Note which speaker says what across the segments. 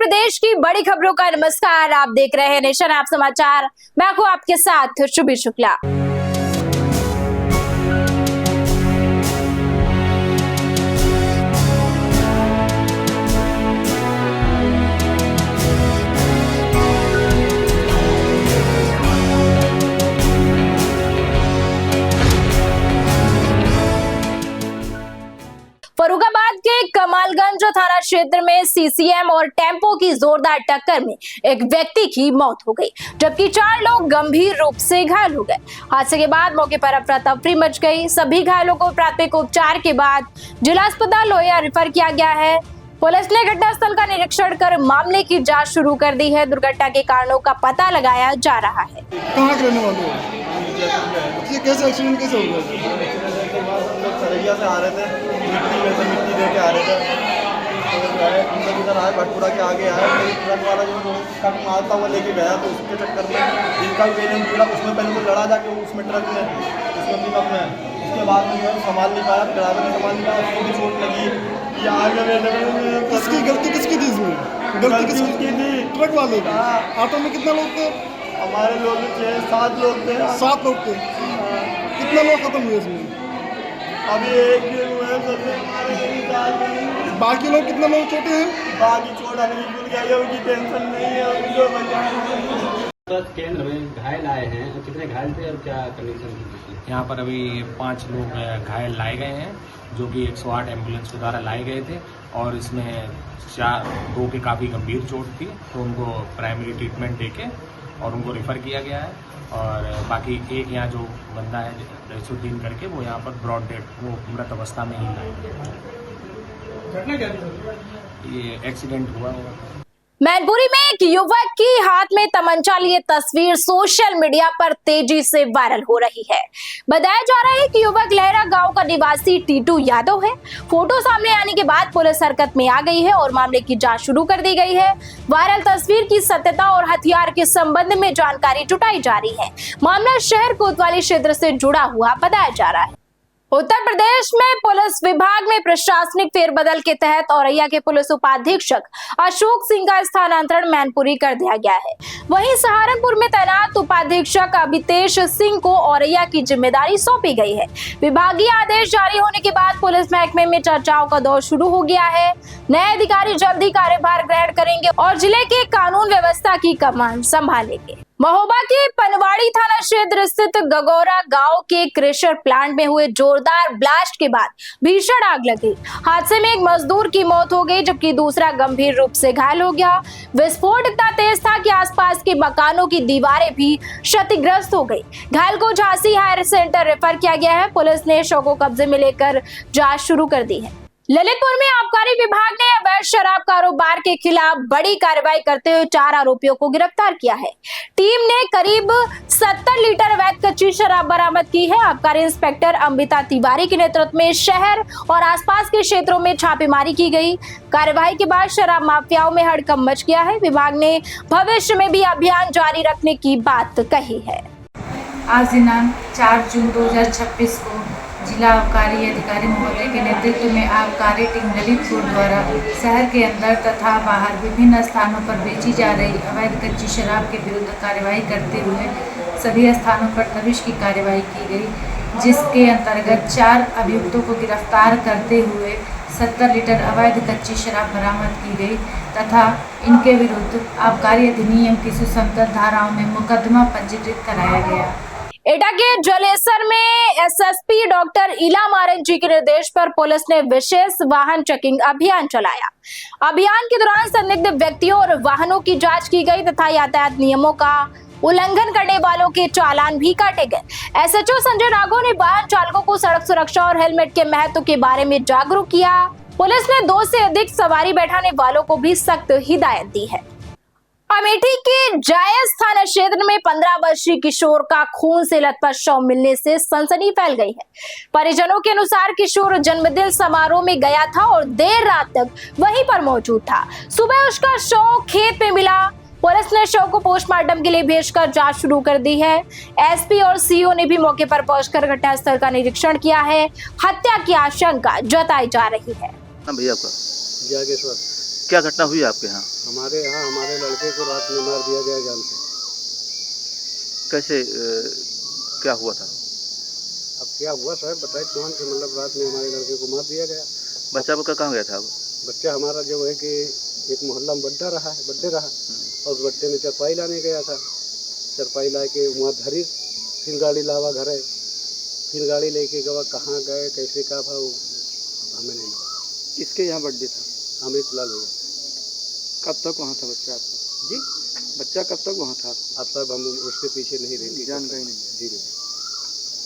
Speaker 1: प्रदेश की बड़ी खबरों का नमस्कार। आप देख रहे हैं नेशन ऐप समाचार। मैं हूं आपके साथ शुभी शुक्ला। फर्रुखाबाद के कमालगंज थाना क्षेत्र में सीसीएम और टेम्पो की जोरदार टक्कर में एक व्यक्ति की मौत हो गई, जबकि 4 लोग गंभीर रूप से घायल हो गए। हादसे के बाद मौके पर अफरा तफरी मच गई। सभी घायलों को प्राथमिक उपचार के बाद जिला अस्पताल लोहिया रेफर किया गया है। पुलिस ने घटनास्थल का निरीक्षण कर मामले की जांच शुरू कर दी है। दुर्घटना के कारणों का पता लगाया जा रहा है।
Speaker 2: कहाँ के रहने वाले हो? ये कैसे एक्सीडेंट कैसे हो गया?
Speaker 3: सरैया से आ रहे थे, मिट्टी लेके आ रहे थे, तो हम लोग इधर आए, भटपुरा के आगे आए, ट्रक वाला जो कट मारता हुआ लेके गया, तो उसके चक्कर में जिनका वेरियंट जुड़ा उसमें पहले तो लड़ा जाके उसमें ट्रक में, उसमें पिकअप में, उसके बाद में जो है संभाल नहीं पाया, ड्राइवर ने संभाल नहीं पाया, उसको भी चोट लगी। ये आगे
Speaker 2: किसकी गलती किसकी थी इसमें? गलती किसकी थी? ट्रक वाले की। ऑटो में कितने लोग थे?
Speaker 3: हमारे लोग 7 लोग थे।
Speaker 2: 7 लोग थे। कितने लोग खत्म हुए इसमें?
Speaker 3: अभी एक हुए हैं,
Speaker 2: बाकी लोग कितने लोग छोटे हैं?
Speaker 3: बाकी चोट आने की भूल गई है, उनकी टेंशन नहीं है, अभी जो
Speaker 4: केंद्र में घायल आए हैं, कितने घायल थे और क्या कंडीशन थी?
Speaker 5: यहाँ पर अभी 5 लोग घायल लाए गए हैं, जो कि 108 एम्बुलेंस के द्वारा लाए गए थे, और इसमें 2 के काफ़ी गंभीर चोट थी, तो उनको प्राइमरी ट्रीटमेंट देके और उनको रेफर किया गया है। और बाकी एक यहाँ जो बंदा है रईसुद्दीन करके, वो यहाँ पर ब्रॉड डेड, वो मृत अवस्था में ही लाए।
Speaker 2: घटना क्या थी?
Speaker 5: ये एक्सीडेंट हुआ होगा।
Speaker 1: मैनपुरी में एक युवक की हाथ में तमंचा लिए तस्वीर सोशल मीडिया पर तेजी से वायरल हो रही है। बताया जा रहा है कि युवक लहरा गांव का निवासी टीटू यादव है। फोटो सामने आने के बाद पुलिस हरकत में आ गई है और मामले की जांच शुरू कर दी गई है। वायरल तस्वीर की सत्यता और हथियार के संबंध में जानकारी जुटाई जा रही है। मामला शहर कोतवाली क्षेत्र से जुड़ा हुआ बताया जा रहा है। उत्तर प्रदेश में पुलिस विभाग में प्रशासनिक फेरबदल के तहत औरैया के पुलिस उपाधीक्षक अशोक सिंह का स्थानांतरण मैनपुरी कर दिया गया है। वहीं सहारनपुर में तैनात उपाधीक्षक अभितेश सिंह को औरैया की जिम्मेदारी सौंपी गई है। विभागीय आदेश जारी होने के बाद पुलिस महकमे में चर्चाओं का दौर शुरू हो गया है। नए अधिकारी जल्द ही कार्यभार ग्रहण करेंगे और जिले के कानून व्यवस्था की कमान संभालेंगे। महोबा के पनवाड़ी थाना क्षेत्र स्थित गगौरा गांव के क्रेशर प्लांट में हुए जोरदार ब्लास्ट के बाद भीषण आग लगी। हादसे में एक मजदूर की मौत हो गई, जबकि दूसरा गंभीर रूप से घायल हो गया। विस्फोट इतना तेज था कि आसपास के मकानों की दीवारें भी क्षतिग्रस्त हो गई। घायल को झांसी हायर सेंटर रेफर किया गया है। पुलिस ने शव को कब्जे में लेकर जांच शुरू कर दी है। ललितपुर में आबकारी विभाग ने अवैध शराब कारोबार के खिलाफ बड़ी कार्रवाई करते हुए 4 आरोपियों को गिरफ्तार किया है। टीम ने करीब 70 लीटर अवैध कच्ची शराब बरामद की है। आबकारी इंस्पेक्टर अमृता तिवारी के नेतृत्व में शहर और आसपास के क्षेत्रों में छापेमारी की गई। कार्रवाई के बाद शराब माफियाओं में हड़कंप मच गया है। विभाग ने भविष्य में भी अभियान जारी रखने की बात कही है।
Speaker 6: आज दिनांक 4 जून 2026 को जिला आबकारी अधिकारी महोदय के नेतृत्व में आबकारी टीम ललितपुर द्वारा शहर के अंदर तथा बाहर विभिन्न स्थानों पर बेची जा रही अवैध कच्ची शराब के विरुद्ध कार्रवाई करते हुए सभी स्थानों पर तफ्तीश की कार्रवाई की गई, जिसके अंतर्गत 4 अभियुक्तों को गिरफ्तार करते हुए 70 लीटर अवैध कच्ची शराब बरामद की गई तथा इनके विरुद्ध आबकारी अधिनियम की सुसंगत धाराओं में मुकदमा पंजीकृत कराया गया।
Speaker 1: एटा के जलेसर में एसएसपी डॉक्टर इला मारन जी के निर्देश पर पुलिस ने विशेष वाहन चेकिंग अभियान चलाया। अभियान के दौरान संदिग्ध व्यक्तियों और वाहनों की जांच की गई तथा यातायात नियमों का उल्लंघन करने वालों के चालान भी काटे गए। एसएचओ संजय नागो ने वाहन चालकों को सड़क सुरक्षा और हेलमेट के महत्व के बारे में जागरूक किया। पुलिस ने 2 से अधिक सवारी बैठाने वालों को भी सख्त हिदायत दी है। अमेठी के जायज थाना क्षेत्र में 15 वर्षीय किशोर का खून से लथपथ शव मिलने से सनसनी फैल गई है। परिजनों के अनुसार किशोर जन्मदिन समारोह में गया था और देर रात तक वहीं पर मौजूद था। सुबह उसका शव खेत में मिला। पुलिस ने शव को पोस्टमार्टम के लिए भेजकर जांच शुरू कर दी है। एसपी और सीओ ने भी मौके पर पहुंचकर घटनास्थल का निरीक्षण किया है। हत्या की आशंका जताई जा रही है।
Speaker 3: भैया आपका
Speaker 4: जागेश्वर
Speaker 7: क्या घटना हुई आपके यहाँ?
Speaker 3: हमारे यहाँ हमारे लड़के को रात में मार दिया गया जान से।
Speaker 7: कैसे क्या हुआ था?
Speaker 3: अब क्या हुआ साहब बताइए तुम कि मतलब रात में हमारे लड़के को मार दिया गया।
Speaker 7: बच्चा आपका कहाँ गया था?
Speaker 3: बच्चा हमारा जो है कि एक मोहल्ला में बर्थडे रहा और उस बर्थडे में चरपाई लाने गया था। चरपाई ला के वहाँ धरी, फिर गाड़ी लावा घर है, फिर गाड़ी लेके गवा कहाँ गए कैसे का था वो हमें नहीं लगा।
Speaker 2: किसके यहाँ बर्थडे था?
Speaker 3: अमृत लाल भैया।
Speaker 2: कब तक वहाँ था बच्चा आपका?
Speaker 3: जी
Speaker 2: बच्चा कब तक वहाँ था?
Speaker 3: अब साहब हम उसके पीछे नहीं रहेंगे,
Speaker 2: जानकारी नहीं है।
Speaker 3: जी नहीं।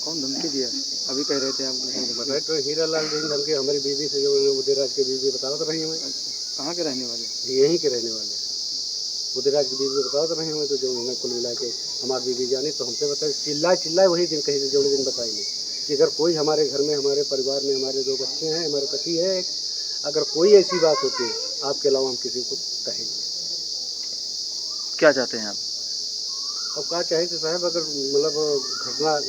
Speaker 2: कौन धमकी दिया? अभी कह रहे थे आप
Speaker 3: बताए तो हीरा लाल दिन धमकी हमारी बीवी से जो उदयराज की बीवी बता तो रही हमें।
Speaker 2: कहाँ के रहने वाले?
Speaker 3: यहीं के रहने वाले हैं। उदयराज की बीवी बता तो रहे हमें, तो जो उन्होंने कुल मिला के हमारी बीवी जानी तो हमसे बताए चिल्लाए वही दिन कहीं जो दिन बताएंगे कि अगर कोई हमारे घर में हमारे परिवार में हमारे 2 बच्चे हैं, हमारे पति है, अगर कोई ऐसी बात होती है आपके अलावा हम किसी को कहेंगे।
Speaker 7: क्या चाहते हैं आप?
Speaker 3: अब क्या चाहे तो साहब अगर मतलब घटना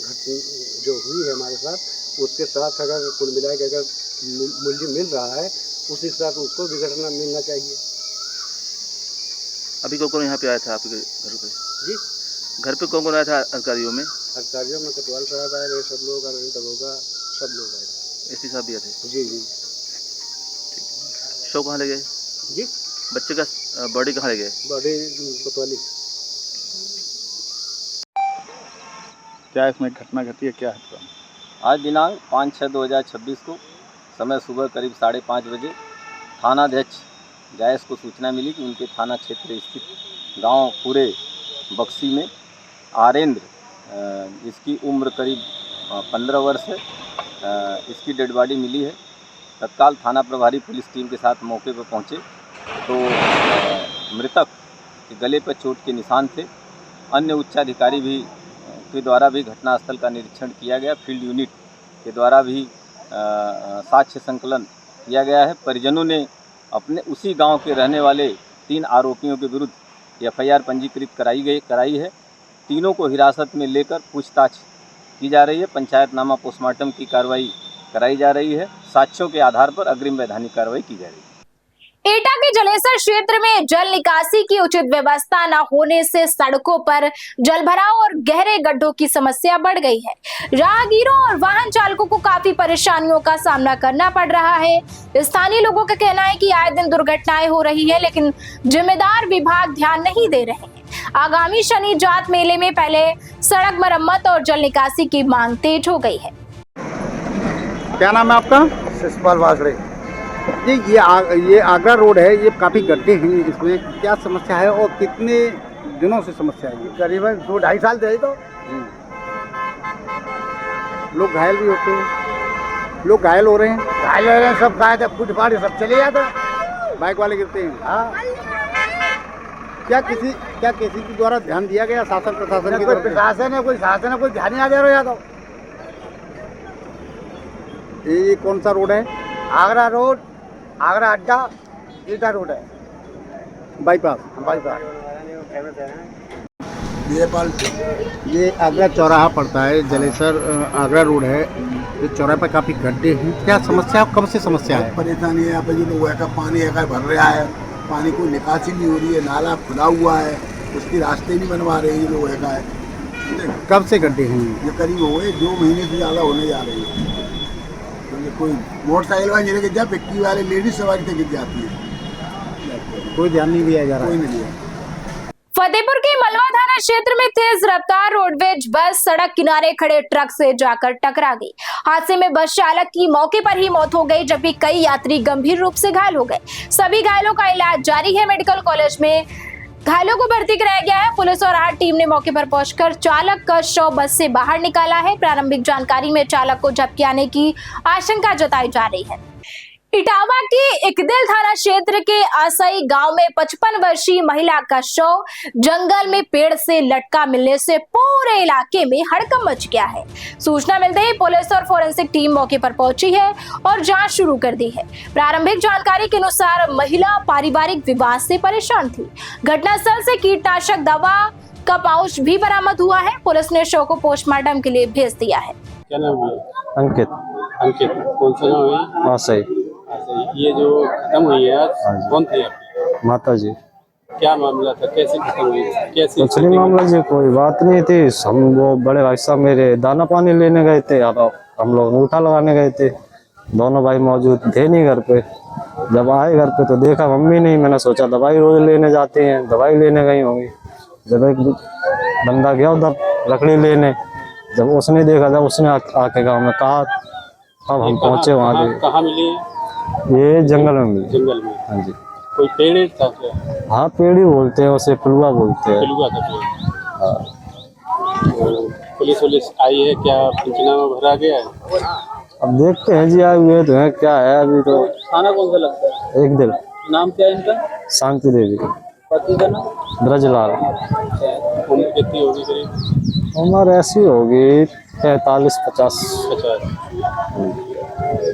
Speaker 3: जो हुई है हमारे साथ उसके साथ अगर कुल मिला के अगर मूल्य मिल रहा है उसी के साथ उसको भी घटना मिलना चाहिए।
Speaker 7: अभी कौन यहाँ पे आया था आपके घर पे?
Speaker 3: जी
Speaker 7: घर पे कौन आया था अधिकारियों में?
Speaker 3: अधिकारियों में कटवाल साहब आए रहे, सब लोग अरविंद दरोगा सब लोग आए थे।
Speaker 7: एसपी साहब भी आए थे?
Speaker 3: जी जी।
Speaker 7: शव कहाँ ले गए?
Speaker 3: जी
Speaker 7: बच्चे का बॉडी कहाँ ले गए?
Speaker 3: बॉडी कोतवाली।
Speaker 2: क्या इसमें घटना घटी है, क्या है?
Speaker 8: आज दिनांक 5/6/2026 को समय सुबह करीब 5:30 बजे थानाध्यक्ष जायस को सूचना मिली कि उनके थाना क्षेत्र स्थित गांव पूरे बक्सी में आरेंद्र जिसकी उम्र करीब 15 वर्ष है, इसकी डेड बॉडी मिली है। तत्काल थाना प्रभारी पुलिस टीम के साथ मौके पर पहुंचे तो मृतक के गले पर चोट के निशान थे। अन्य उच्चाधिकारी भी के द्वारा भी घटनास्थल का निरीक्षण किया गया। फील्ड यूनिट के द्वारा भी साक्ष्य संकलन किया गया है। परिजनों ने अपने उसी गांव के रहने वाले 3 आरोपियों के विरुद्ध एफआईआर पंजीकृत कराई है। तीनों को हिरासत में लेकर पूछताछ की जा रही है। पंचायतनामा पोस्टमार्टम की कार्रवाई कराई जा रही है। साक्ष्यों के आधार पर अग्रिम वैधानिक कार्रवाई की जा रही है।
Speaker 1: एटा के जलेसर क्षेत्र में जल निकासी की उचित व्यवस्था न होने से सड़कों पर जलभराव और गहरे गड्ढों की समस्या बढ़ गई है। राहगीरों और वाहन चालकों को काफी परेशानियों का सामना करना पड़ रहा है। स्थानीय लोगों का कहना है कि आए दिन दुर्घटनाएं हो रही है, लेकिन जिम्मेदार विभाग ध्यान नहीं दे रहे हैं। आगामी शनि जात मेले में पहले सड़क मरम्मत और जल निकासी की मांग तेज हो गई है।
Speaker 2: क्या नाम है आपका?
Speaker 3: शिषपाल वासड़े।
Speaker 2: जी ये आगरा रोड है, ये काफ़ी गड्ढे हैं, इसमें क्या समस्या है और कितने दिनों से समस्या है? ये
Speaker 3: करीबन 2-2.5 साल से तो
Speaker 2: लोग घायल भी होते हैं, लोग घायल हो रहे हैं,
Speaker 3: सब खाए थे फूट फाट सब चले जाते हैं,
Speaker 2: बाइक वाले गिरते हैं।
Speaker 3: हाँ
Speaker 2: क्या किसी के द्वारा ध्यान दिया गया शासन प्रशासन की
Speaker 3: कोई
Speaker 2: तरफ से?
Speaker 3: प्रशासन है कोई शासन है कोई ध्यान नहीं आ दे रहा। तो
Speaker 2: ये कौन सा रोड है?
Speaker 3: आगरा रोड, आगरा अड्डा, एटा रोड है,
Speaker 2: बाईपास। ये आगरा चौराहा पड़ता है, जलेसर आगरा रोड है। ये चौराहे पर काफ़ी गड्ढे हैं, क्या समस्या, कब से समस्या है?
Speaker 9: परेशानी है यहाँ पे, जो लोगों का पानी है भर रहा है, पानी कोई निकासी नहीं हो रही है, नाला खुला हुआ है, उसके रास्ते नहीं बनवा रहे हैं लोगों का है।
Speaker 2: कब से गड्ढे हैं?
Speaker 9: ये करीब हो गए 2 महीने से ज़्यादा होने जा रही है। तो कोई मोटरसाइकिल वाले गिर जा, पिक्की वाले लेडीज सवारी से गिर जाती है,
Speaker 2: कोई ध्यान नहीं दिया जा रहा।
Speaker 9: कोई नहीं दिया।
Speaker 1: फतेहपुर के मलवा थाना क्षेत्र में तेज रफ्तार रोडवेज बस सड़क किनारे खड़े ट्रक से जाकर टकरा गई। हादसे में बस चालक की मौके पर ही मौत हो गई, जबकि कई यात्री गंभीर रूप से घायल हो गए। सभी घायलों का इलाज जारी है। मेडिकल कॉलेज में घायलों को भर्ती कराया गया है। पुलिस और आहट टीम ने मौके पर पहुंचकर चालक का शव बस से बाहर निकाला है। प्रारंभिक जानकारी में चालक को झपकी आने की आशंका जताई जा रही है। इटावा के इकदिल थाना क्षेत्र के आसई गांव में 55 वर्षीय महिला का शव जंगल में पेड़ से लटका मिलने से पूरे इलाके में हड़कंप मच गया है। सूचना मिलते ही पुलिस और फोरेंसिक टीम मौके पर पहुंची है और जांच शुरू कर दी है। प्रारंभिक जानकारी के अनुसार महिला पारिवारिक विवाद से परेशान थी। घटनास्थल से कीटनाशक दवा का पाउच भी बरामद हुआ है। पुलिस ने शव को पोस्टमार्टम के लिए भेज दिया है।
Speaker 4: क्या नाम है?
Speaker 8: अंकित।
Speaker 4: कौन सा गाँव है?
Speaker 8: हाँ सही।
Speaker 4: ये जो खत्म हुई है आज, कौन थी आपकी?
Speaker 10: माता जी।
Speaker 4: क्या मामला था, कैसे खत्म हुई, कैसे?
Speaker 10: कुछ नहीं मामला जी, कोई बात नहीं थी। हम वो बड़े भाई साहब मेरे दाना पानी लेने गए थे, अब हम लोग अंगूठा लगाने गए थे। दोनों भाई मौजूद थे नहीं घर पे। जब आए घर पे तो देखा मम्मी नहीं। मैंने सोचा दवाई रोज लेने जाते हैं, दवाई लेने गई होंगी। जब एक बंदा गया उधर लकड़ी लेने, जब उसने देखा, जब उसने आके गाँव में कहा, अब हम पहुंचे वहाँ पे।
Speaker 4: कहाँ मिली है?
Speaker 10: ये जंगल में मिली।
Speaker 4: जंगल में?
Speaker 10: हाँ जी।
Speaker 4: कोई पेड़ था क्या?
Speaker 10: हाँ, पेड़ ही बोलते हैं उसे, पिलुआ बोलते हैं।
Speaker 4: पिलुआ का पेड़।
Speaker 10: हाँ।
Speaker 4: तो पुलिस आई है क्या? पंचनामा भरा गया है?
Speaker 10: अब देखते हैं जी, आए हुए तो हैं, क्या है अभी तो।
Speaker 4: थाना कौन सा लगता है?
Speaker 10: एक दिल।
Speaker 4: नाम क्या है इनका?
Speaker 10: शांति देवी।
Speaker 4: पति का नाम?
Speaker 10: ब्रजलाल।
Speaker 4: उम्र कितनी होगी करीब?
Speaker 10: उम्र ऐसी होगी 45-50।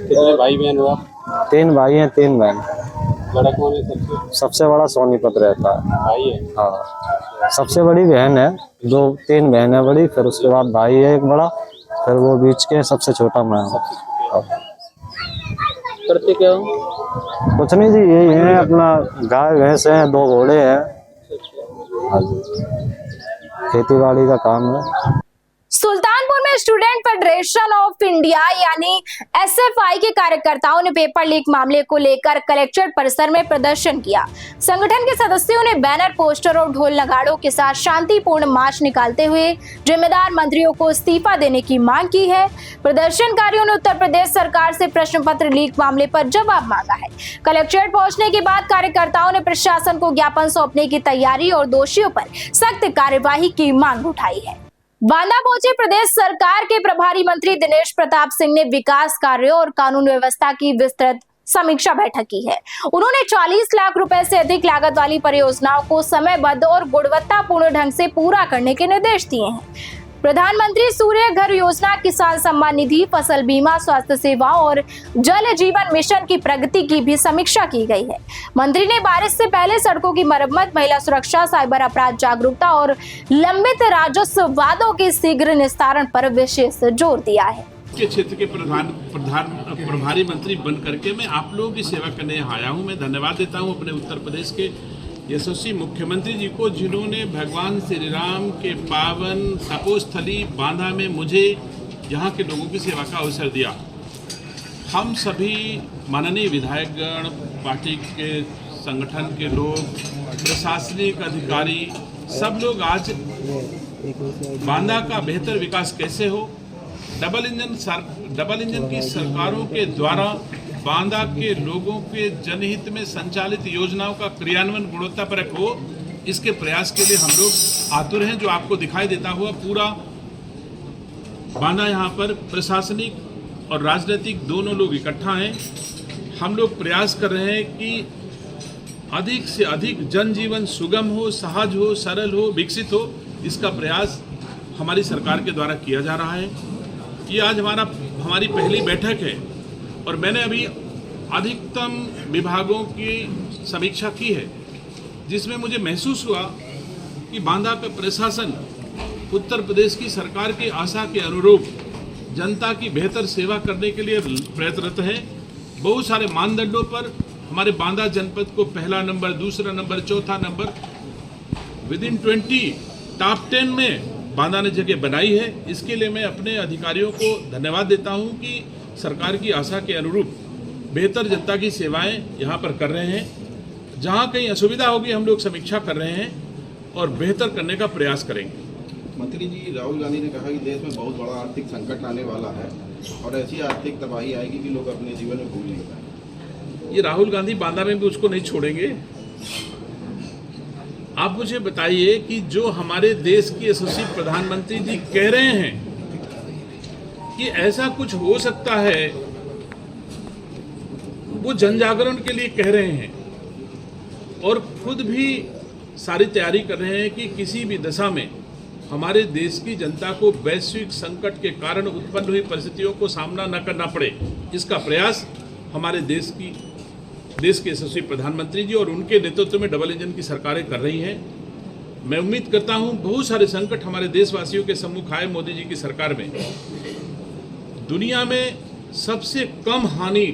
Speaker 4: कितने भाई बहन हो आप?
Speaker 10: 3 भाई हैं, 3 बहन।
Speaker 4: बड़ा कौन है सबसे?
Speaker 10: सबसे बड़ा सोनीपत रहता है।
Speaker 4: भाई है?
Speaker 10: हाँ, सबसे बड़ी बहन है। 3 बहन है बड़ी, फिर उसके बाद भाई है एक बड़ा, फिर वो बीच के सबसे छोटा मैं हूँ।
Speaker 4: करते क्या हो?
Speaker 10: कुछ नहीं जी, यही है अपना, गाय भैंस हैं, 2 घोड़े हैं। हाँ जी, खेती बाड़ी का काम है।
Speaker 1: सुल्तानपुर में स्टूडेंट फेडरेशन ऑफ इंडिया यानी एसएफआई के कार्यकर्ताओं ने पेपर लीक मामले को लेकर कलेक्ट्रेट परिसर में प्रदर्शन किया। संगठन के सदस्यों ने बैनर, पोस्टर और ढोल नगाड़ों के साथ शांतिपूर्ण मार्च निकालते हुए जिम्मेदार मंत्रियों को इस्तीफा देने की मांग की है। प्रदर्शनकारियों ने उत्तर प्रदेश सरकार से प्रश्न पत्र लीक मामले पर जवाब मांगा है। कलेक्ट्रेट पहुंचने के बाद कार्यकर्ताओं ने प्रशासन को ज्ञापन सौंपने की तैयारी और दोषियों पर सख्त कार्यवाही की मांग उठाई है। बांदा पहुंचे प्रदेश सरकार के प्रभारी मंत्री दिनेश प्रताप सिंह ने विकास कार्यों और कानून व्यवस्था की विस्तृत समीक्षा बैठक की है। उन्होंने 40 लाख रुपए से अधिक लागत वाली परियोजनाओं को समयबद्ध और गुणवत्तापूर्ण ढंग से पूरा करने के निर्देश दिए हैं। प्रधानमंत्री सूर्य घर योजना, किसान सम्मान निधि, फसल बीमा, स्वास्थ्य सेवाओं और जल जीवन मिशन की प्रगति की भी समीक्षा की गई है। मंत्री ने बारिश से पहले सड़कों की मरम्मत, महिला सुरक्षा, साइबर अपराध जागरूकता और लंबित राजस्व वादों के शीघ्र निस्तारण पर विशेष जोर दिया है।
Speaker 11: के क्षेत्र के प्रभारी मंत्री बन करके मैं आप लोगों की सेवा करने यहाँ आया हूँ। मैं धन्यवाद देता हूँ अपने उत्तर प्रदेश के यशस्वी मुख्यमंत्री जी को, जिन्होंने भगवान श्री राम के पावन तपोस्थली बांदा में मुझे यहाँ के लोगों की सेवा का अवसर दिया। हम सभी माननीय विधायकगण, पार्टी के संगठन के लोग, प्रशासनिक अधिकारी, सब लोग आज बांदा का बेहतर विकास कैसे हो, डबल इंजन की सरकारों के द्वारा बांदा के लोगों के जनहित में संचालित योजनाओं का क्रियान्वयन गुणवत्तापरक हो, इसके प्रयास के लिए हम लोग आतुर हैं। जो आपको दिखाई देता हुआ पूरा बांदा यहाँ पर प्रशासनिक और राजनीतिक दोनों लोग इकट्ठा हैं। हम लोग प्रयास कर रहे हैं कि अधिक से अधिक जनजीवन सुगम हो, सहज हो, सरल हो, विकसित हो। इसका प्रयास हमारी सरकार के द्वारा किया जा रहा है। ये आज हमारी पहली बैठक है और मैंने अभी अधिकतम विभागों की समीक्षा की है, जिसमें मुझे महसूस हुआ कि बांदा का प्रशासन उत्तर प्रदेश की सरकार की आशा के अनुरूप जनता की बेहतर सेवा करने के लिए प्रयत्नरत है। बहुत सारे मानदंडों पर हमारे बांदा जनपद को पहला नंबर, दूसरा नंबर, चौथा नंबर, विदिन 20 टॉप 10 में बांदा ने जगह बनाई है। इसके लिए मैं अपने अधिकारियों को धन्यवाद देता हूं कि सरकार की आशा के अनुरूप बेहतर जनता की सेवाएं यहां पर कर रहे हैं। जहां कहीं असुविधा होगी हम लोग समीक्षा कर रहे हैं और बेहतर करने का प्रयास करेंगे।
Speaker 3: मंत्री जी, राहुल गांधी ने कहा कि देश में बहुत बड़ा आर्थिक संकट आने वाला है और ऐसी आर्थिक तबाही आएगी कि लोग अपने जीवन में भूल नहीं पाएंगे।
Speaker 11: ये राहुल गांधी बांदा में भी उसको नहीं छोड़ेंगे। आप मुझे बताइए कि जो हमारे देश के यशस्वी प्रधानमंत्री जी कह रहे हैं कि ऐसा कुछ हो सकता है, वो जन जागरण के लिए कह रहे हैं और खुद भी सारी तैयारी कर रहे हैं कि किसी भी दशा में हमारे देश की जनता को वैश्विक संकट के कारण उत्पन्न हुई परिस्थितियों को सामना न करना पड़े। इसका प्रयास हमारे देश के यशस्वी प्रधानमंत्री जी और उनके नेतृत्व में डबल इंजन की सरकारें कर रही हैं। मैं उम्मीद करता हूं बहुत सारे संकट हमारे देशवासियों के सम्मुख आए मोदी जी की सरकार में। दुनिया में सबसे कम हानि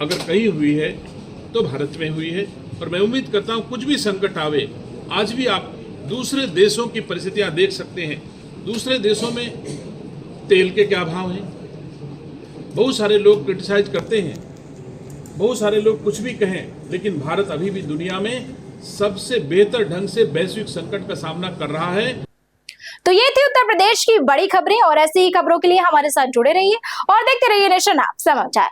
Speaker 11: अगर कहीं हुई है तो भारत में हुई है। और मैं उम्मीद करता हूँ कुछ भी संकट आवे, आज भी आप दूसरे देशों की परिस्थितियाँ देख सकते हैं। दूसरे देशों में तेल के क्या भाव हैं, बहुत सारे लोग क्रिटिसाइज करते हैं, बहुत सारे लोग कुछ भी कहें, लेकिन भारत अभी भी दुनिया में सबसे बेहतर ढंग से वैश्विक संकट का सामना कर रहा है।
Speaker 1: तो ये थी उत्तर प्रदेश की बड़ी खबरें, और ऐसी ही खबरों के लिए हमारे साथ जुड़े रहिए और देखते रहिए नेशन ऐप समाचार।